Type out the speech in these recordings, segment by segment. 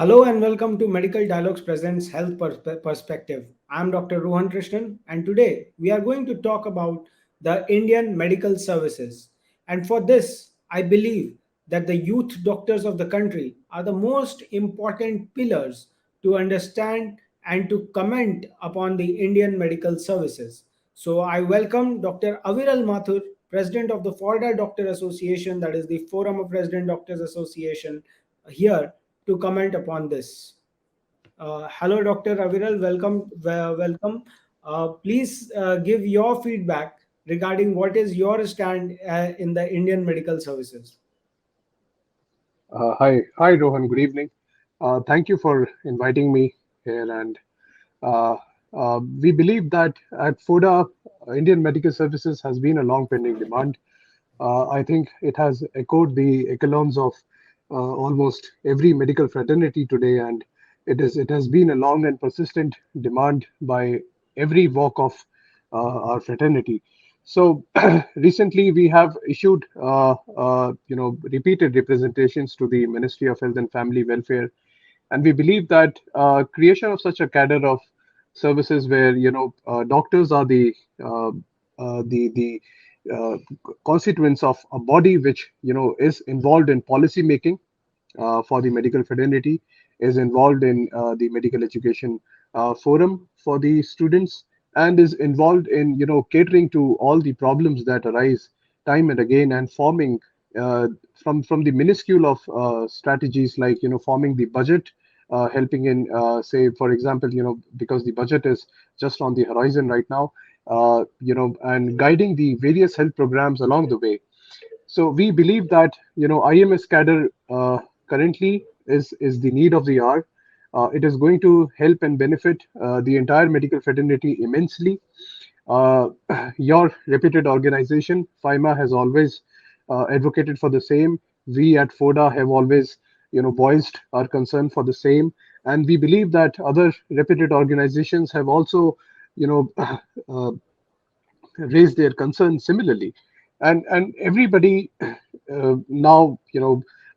Hello and welcome to Medical Dialogues Presents Health Perspective. I'm Dr. Rohan Krishnan, and today we are going to talk about the Indian medical services. And for this, I believe that the youth doctors of the country are the most important pillars to understand and to comment upon the Indian medical services. So I welcome Dr. Aviral Mathur, President of the FORDA Doctor Association, that is the Forum of Resident Doctors Association, here to comment upon this. Hello, Dr. Aviral. Welcome. Please give your feedback regarding what is your stand in the Indian medical services. Hi, Rohan. Good evening. Thank you for inviting me here. And uh, we believe that at FODA, Indian Medical Services has been a long pending demand. I think it has echoed the echelons of almost every medical fraternity today, and it has been a long and persistent demand by every walk of our fraternity. So recently, we have issued repeated representations to the Ministry of Health and Family Welfare, and we believe that creation of such a cadre of services where doctors are the uh, constituents of a body which is involved in policy making for the medical fraternity, is involved in the medical education forum for the students, and is involved in catering to all the problems that arise time and again, and forming from the minuscule of strategies like forming the budget, helping in say for example because the budget is just on the horizon right now, and guiding the various health programs along the way. So we believe that IMS cadre currently is the need of the hour. It is going to help and benefit the entire medical fraternity immensely. Uh, your reputed organization, FIMA, has always advocated for the same. We at FODA have always voiced our concern for the same, and we believe that other reputed organizations have also you know uh, raised their concerns similarly, and everybody now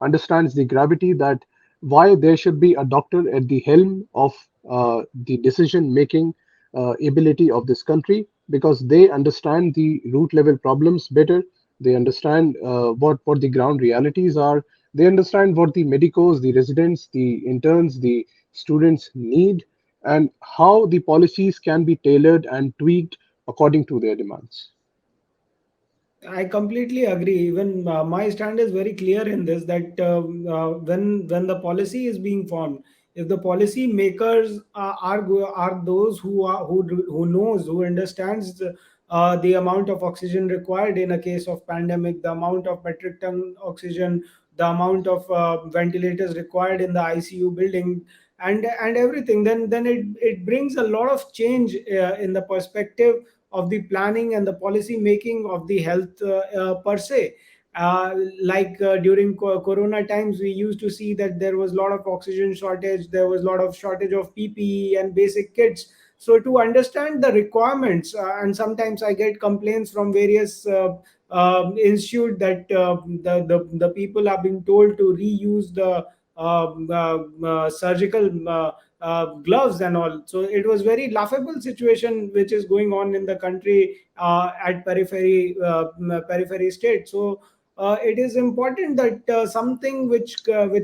understands the gravity that why there should be a doctor at the helm of the decision making ability of this country, because they understand the root level problems better. They understand what the ground realities are. They understand what the medicos, the residents, the interns, the students need, and how the policies can be tailored and tweaked according to their demands. I completely agree. Even my stand is very clear in this that when the policy is being formed, if the policy makers are those who knows, who understands the amount of oxygen required in a case of pandemic, the amount of metric ton oxygen, the amount of ventilators required in the ICU building, and everything, then it brings a lot of change in the perspective of the planning and the policy making of the health per se. During corona times, we used to see that there was a lot of oxygen shortage, there was a lot of shortage of PPE and basic kits. So to understand the requirements, and sometimes I get complaints from various institute that the people are being told to reuse the surgical gloves and all. So it was very laughable situation which is going on in the country at periphery state. So it is important that something which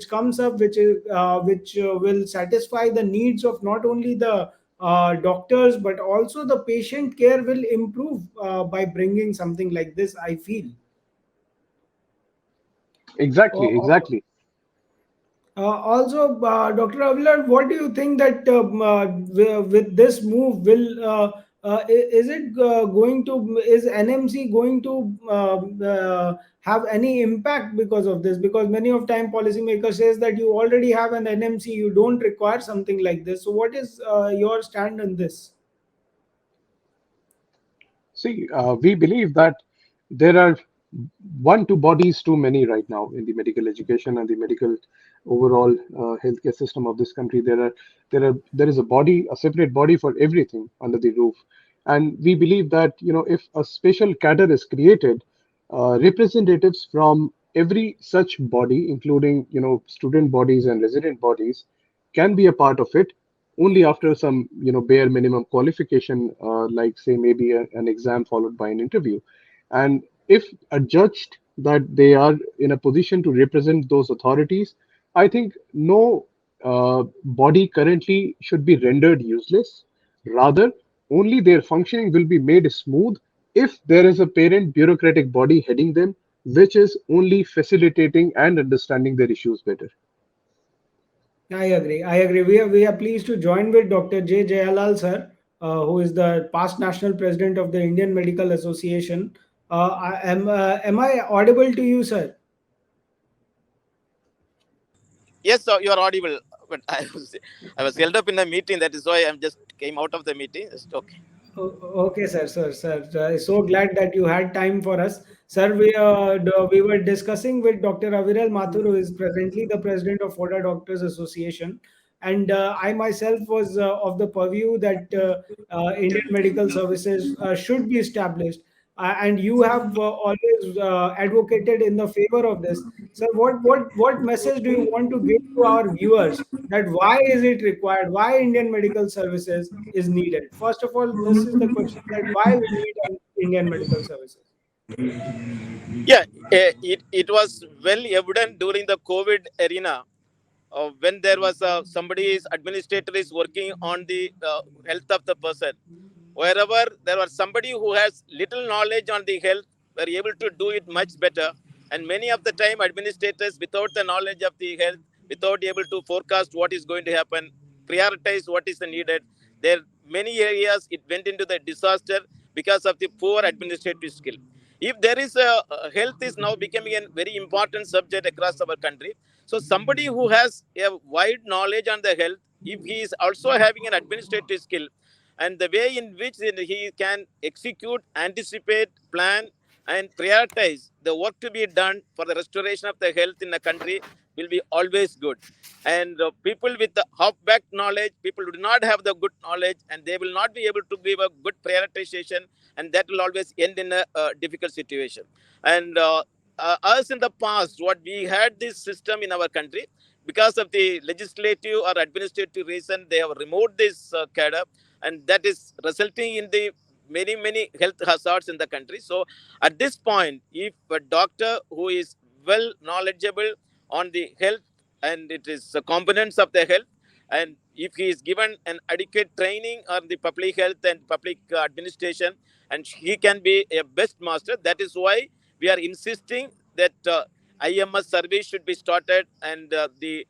comes up, which will satisfy the needs of not only the doctors but also the patient care will improve by bringing something like this, I feel. Exactly, Uh, exactly. Also, Dr. Avilar, what do you think that with this move, is it going to, is NMC going to have any impact because of this? Because many of time policymaker says that you already have an NMC, you don't require something like this. So what is your stand on this? See, we believe that there are one, two bodies too many right now in the medical education and the medical overall healthcare system of this country. There is a body, a separate body for everything under the roof, and we believe that if a special cadre is created, representatives from every such body, including student bodies and resident bodies, can be a part of it only after some bare minimum qualification, like say maybe an exam followed by an interview. And if adjudged that they are in a position to represent those authorities, I think no body currently should be rendered useless. Rather, only their functioning will be made smooth if there is a parent bureaucratic body heading them, which is only facilitating and understanding their issues better. I agree. I agree. We are pleased to join with Dr. J. Jayalal sir, who is the past national president of the Indian Medical Association. Am I audible to you, sir? Yes, so you are audible. But I was held up in a meeting. That is why I'm just came out of the meeting. Just okay. Okay, sir, sir. So glad that you had time for us, sir. We were discussing with Dr. Aviral Mathur, who is presently the president of FORDA Doctors Association, and I myself was of the purview that Indian medical services should be established, and you have always advocated in the favor of this, sir. What message do you want to give to our viewers, that why is it required, why Indian medical services is needed? First of all, this is the question, that why we need Indian medical services. Yeah, it was well evident during the COVID arena when there was somebody is administrator is working on the health of the person. Wherever there was somebody who has little knowledge on the health, were able to do it much better. And many of the time, administrators without the knowledge of the health, without able to forecast what is going to happen, prioritize what is needed. There many areas it went into the disaster because of the poor administrative skill. If there is health is now becoming a very important subject across our country. So somebody who has a wide knowledge on the health, if he is also having an administrative skill, and the way in which he can execute, anticipate, plan, and prioritize the work to be done for the restoration of the health in the country will be always good. And people with the half-back knowledge, people who do not have the good knowledge, and they will not be able to give a good prioritization, and that will always end in a difficult situation. And us in the past, what we had this system in our country, because of the legislative or administrative reason, they have removed this cadre, and that is resulting in the many health hazards in the country. So at this point, if a doctor who is well knowledgeable on the health, and it is the components of the health, and if he is given an adequate training on the public health and public administration, and he can be a best master. That is why we are insisting that IMS survey should be started, and the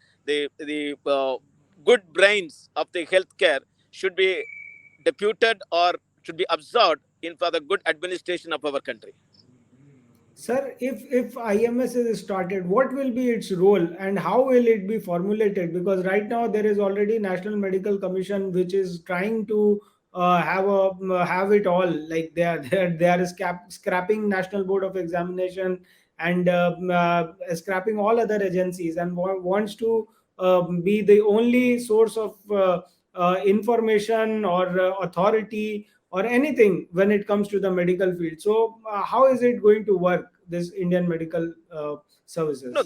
good brains of the healthcare should be deputed or should be absorbed in for the good administration of our country. Sir, if IMS is started, what will be its role and how will it be formulated? Because right now there is already National Medical Commission which is trying to have it all. Like they are scrapping National Board of Examination and scrapping all other agencies, and wants to be the only source of information or authority or anything when it comes to the medical field. So, how is it going to work, this Indian medical No, services?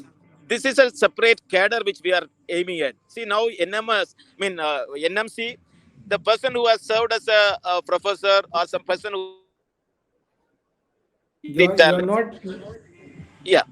this is a separate cadre which we are aiming at. See now, NMS, I mean NMC, the person who has served as a professor or some person who has the You're talent. not. Yeah.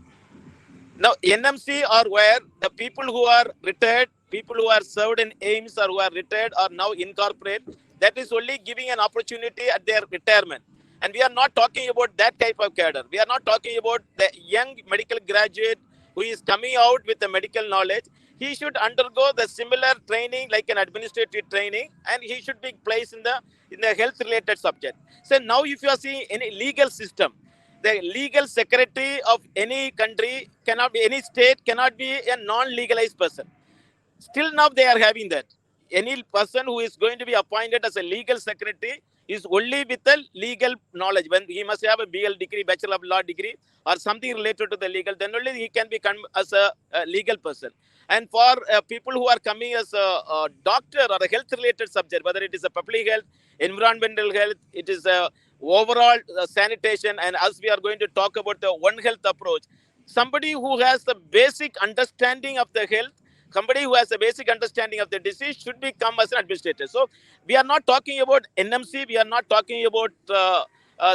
Now, NMC are where the people who are retired, people who are served in AIMS or who are retired are now incorporate. That is only giving an opportunity at their retirement. And we are not talking about that type of cadre. We are not talking about the young medical graduate who is coming out with the medical knowledge. He should undergo the similar training like an administrative training, and he should be placed in the health related subject. So now if you are seeing any legal system, the legal secretary of any country cannot be, any state cannot be a non-legalized person. Still now they are having that. Any person who is going to be appointed as a legal secretary is only with a legal knowledge. When he must have a BL degree, Bachelor of Law degree, or something related to the legal, then only he can become as a legal person. And for people who are coming as a doctor or a health-related subject, whether it is a public health, environmental health, it is a overall sanitation, and as we are going to talk about the One Health approach, somebody who has the basic understanding of the health somebody who has a basic understanding of the disease should become as an administrator. So we are not talking about NMC. We are not talking about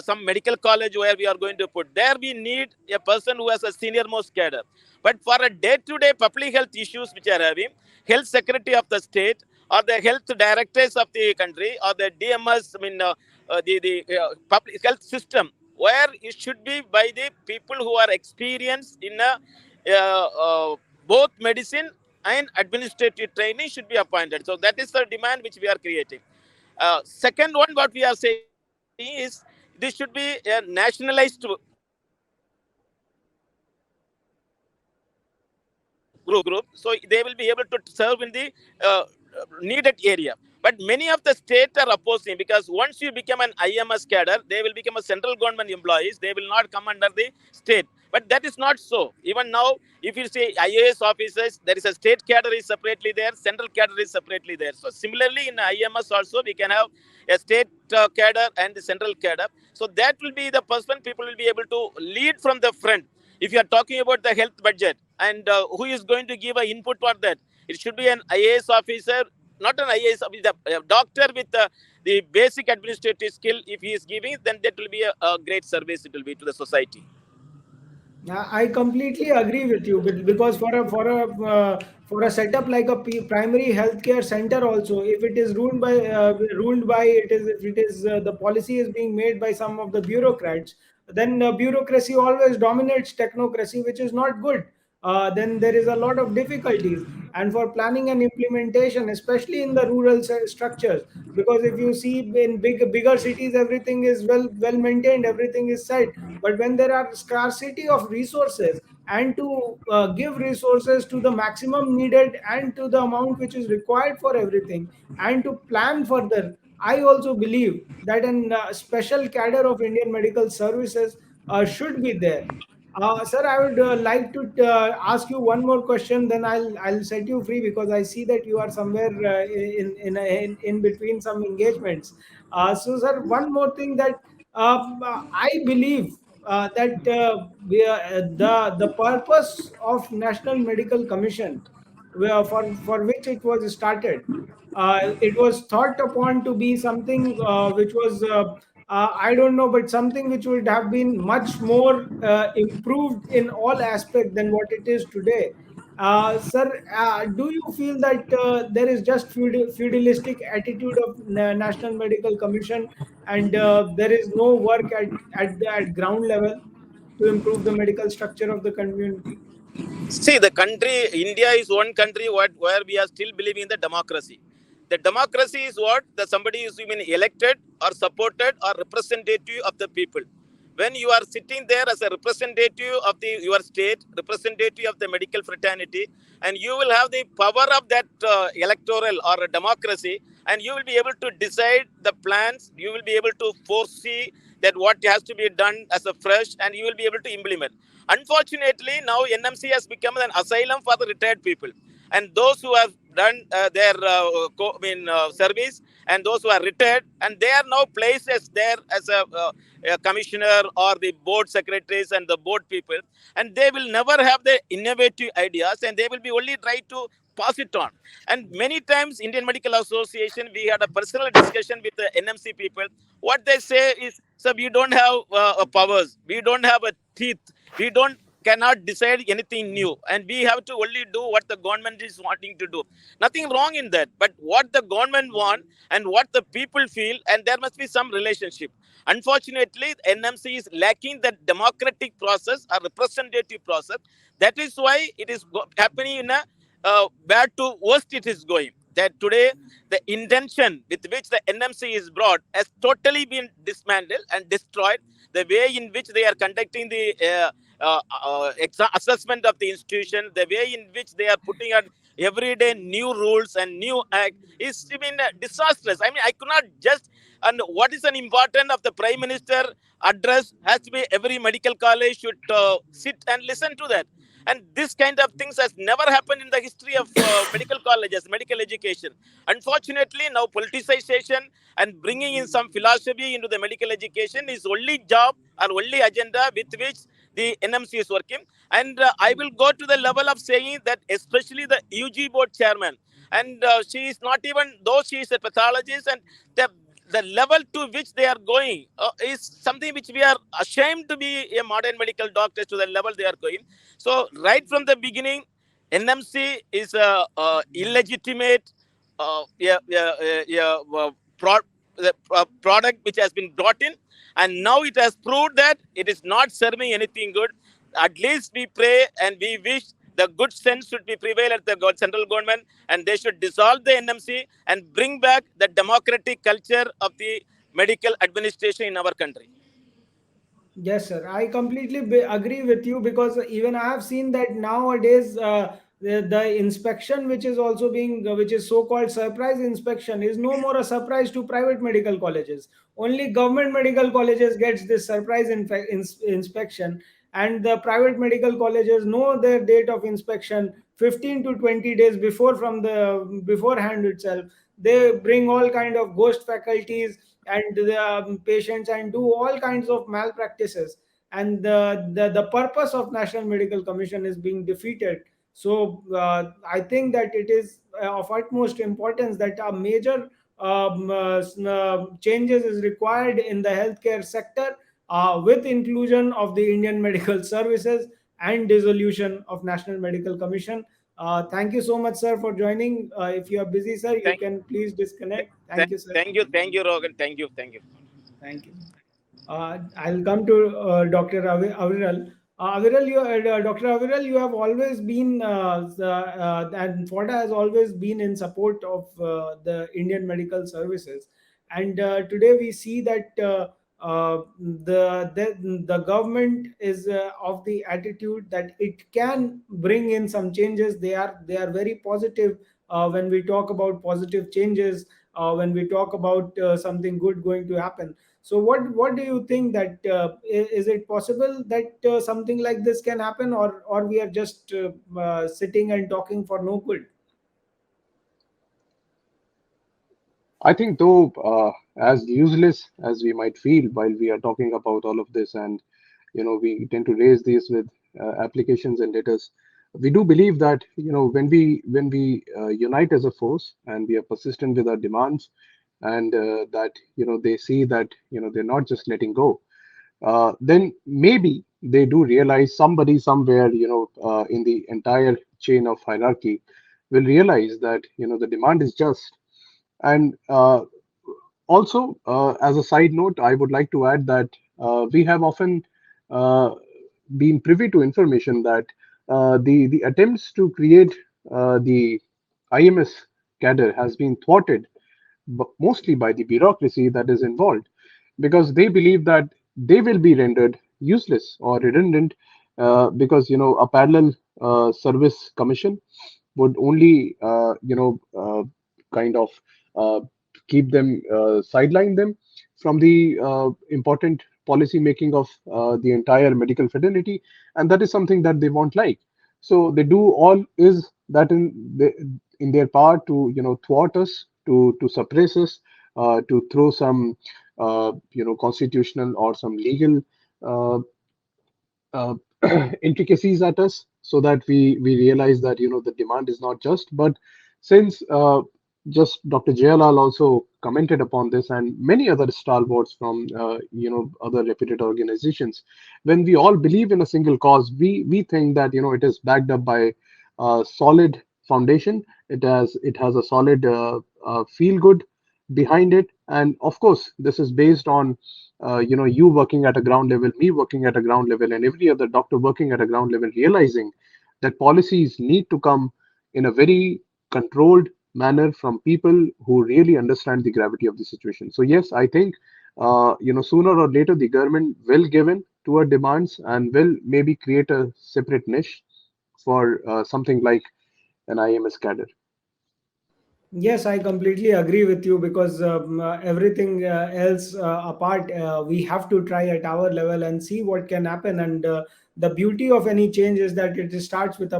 some medical college where we are going to put. There we need a person who has a senior most cadre. But for a day-to-day public health issues which are having, health secretary of the state or the health directors of the country or the DMS, the public health system, where it should be by the people who are experienced in both medicine and administrative training should be appointed. So that is the demand which we are creating. Second one, what we are saying is this should be a nationalized group. So they will be able to serve in the needed area. But many of the states are opposing, because once you become an IMS cadre, they will become a central government employees. They will not come under the state. But that is not so. Even now, if you say IAS officers, there is a state cadre is separately there, central cadre is separately there. So similarly, in IMS also, we can have a state cadre and the central cadre. So that will be the person people will be able to lead from the front. If you are talking about the health budget and who is going to give an input for that, it should be an IAS officer, not an IAS officer, a doctor with the basic administrative skill. If he is giving, then that will be a great service it will be to the society. I completely agree with you, because for a setup like a primary healthcare center also, if it is ruled by it is if it is the policy is being made by some of the bureaucrats, then bureaucracy always dominates technocracy, which is not good. Then there is a lot of difficulties, and for planning and implementation, especially in the rural structures, because if you see in bigger cities, everything is well maintained, everything is set. But when there are scarcity of resources, and to give resources to the maximum needed and to the amount which is required for everything, and to plan further, I also believe that a special cadre of Indian medical services should be there. Sir, I would like to ask you one more question. Then I'll set you free, because I see that you are somewhere in between some engagements. So, sir, one more thing that I believe that the purpose of National Medical Commission, for which it was started, it was thought upon to be something which was I don't know, but something which would have been much more improved in all aspects than what it is today. Sir, do you feel that there is just feudalistic attitude of National Medical Commission, and there is no work at ground level to improve the medical structure of the community? See, the country, India is one country where we are still believing in the democracy. The democracy is what? That somebody is even elected or supported or representative of the people. When you are sitting there as a representative of your state, representative of the medical fraternity, and you will have the power of that electoral or a democracy, and you will be able to decide the plans, you will be able to foresee that what has to be done as a fresh, and you will be able to implement. Unfortunately, now NMC has become an asylum for the retired people, and those who have done their service, and those who are retired, and they are now placed as there as a commissioner or the board secretaries and the board people, and they will never have the innovative ideas, and they will be only try to pass it on. And many times, Indian Medical Association, we had a personal discussion with the NMC people. What they say is, "So we don't have powers, we don't have a teeth, we don't cannot decide anything new, and we have to only do what the government is wanting to do." Nothing wrong in that, but what the government want and what the people feel, and there must be some relationship. Unfortunately, NMC is lacking that democratic process or representative process. That is why it is happening in a bad to worst it is going. That today, the intention with which the NMC is brought has totally been dismantled and destroyed. The way in which they are conducting the assessment of the institution, the way in which they are putting on everyday new rules and new act is been disastrous. I mean, I could not just. And what is an important of the Prime Minister address has to be every medical college should sit and listen to that. And this kind of things has never happened in the history of medical colleges, medical education. Unfortunately, now politicization and bringing in some philosophy into the medical education is only job or only agenda with which the NMC is working. And I will go to the level of saying that especially the UG board chairman, and she is not even, though she is a pathologist, and the the level to which they are going is something which we are ashamed to be a modern medical doctor, to the level they are going. So right from the beginning, NMC is a, illegitimate product which has been brought in, and now it has proved that it is not serving anything good. At least we pray and we wish the good sense should be prevail at the central government, and they should dissolve the NMC and bring back the democratic culture of the medical administration in our country. Yes, sir. I completely agree with you, because even I have seen that nowadays the inspection, which is also being, which is so-called surprise inspection, is no more a surprise to private medical colleges. Only government medical colleges gets this surprise inspection, and the private medical colleges know their date of inspection 15 to 20 days before, from the beforehand itself. They bring all kind of ghost faculties and the patients, and do all kinds of malpractices, and the purpose of National Medical Commission is being defeated. So I think that it is of utmost importance that a major changes is required in the healthcare sector, with inclusion of the Indian Medical Services and dissolution of National Medical Commission. Thank you so much, sir, for joining. If you are busy, sir, you Thank, can please disconnect. Thank you, sir. thank you, Rogan. Thank you, thank you. Thank you. I'll come to Dr. Aviral. Dr. Aviral, you have always been, and FORDA has always been in support of the Indian medical services. And today we see that the government is of the attitude that it can bring in some changes. They are very positive when we talk about positive changes, when we talk about something good going to happen. So what do you think, that is it possible that something like this can happen, or we are just sitting and talking for no good? I think, though, as useless as we might feel while we are talking about all of this, and we tend to raise these with applications and letters, we do believe that when we unite as a force and we are persistent with our demands, and that they see that they're not just letting go, then maybe they do realize, somebody somewhere in the entire chain of hierarchy will realize that the demand is just. And also, as a side note, I would like to add that we have often uh, been privy to information that the attempts to create the IMS cadre has been thwarted, mostly by the bureaucracy that is involved, because they believe that they will be rendered useless or redundant, because a parallel service commission would only kind of uh, keep them, sideline them from the important policy making of the entire medical fraternity, and that is something that they won't like. So they do all is that in their power to thwart us, to suppress us, to throw some constitutional or some legal uh, uh, intricacies at us, so that we realize that the demand is not just. But since just Dr. Jayalal also commented upon this, and many other stalwarts from other reputed organizations, when we all believe in a single cause, we think that it is backed up by a solid foundation. It has a solid feel good behind it, and of course this is based on you working at a ground level, me working at a ground level, and every other doctor working at a ground level, realizing that policies need to come in a very controlled manner from people who really understand the gravity of the situation. So yes, I think sooner or later the government will give in to our demands and will maybe create a separate niche for something like an IMS cadre. Yes, I completely agree with you, because everything else apart, we have to try at our level and see what can happen. And the beauty of any change is that it starts with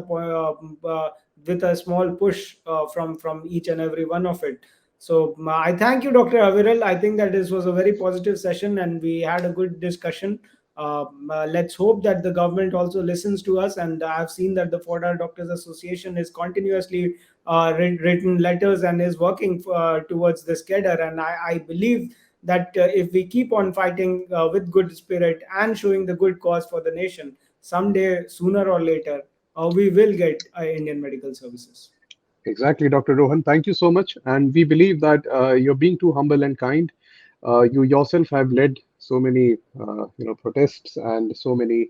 with a small push from each and every one of it. So I thank you, Dr. Aviral. I think that this was a very positive session, and we had a good discussion. Let's hope that the government also listens to us. And I've seen that the FORDA Doctors Association is continuously written letters and is working towards this cadre. And I believe that if we keep on fighting with good spirit and showing the good cause for the nation, someday, sooner or later, we will get Indian medical services. Exactly, Dr. Rohan. Thank you so much. And we believe that you're being too humble and kind. You yourself have led so many, protests and so many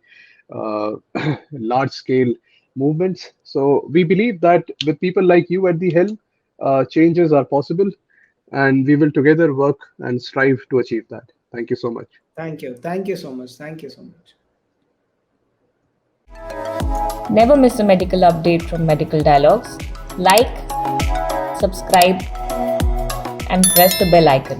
large-scale movements. So we believe that with people like you at the helm, changes are possible, and we will together work and strive to achieve that. Thank you so much. Thank you. Thank you so much. Thank you so much. Never miss a medical update from Medical Dialogues. Like, subscribe, and press the bell icon.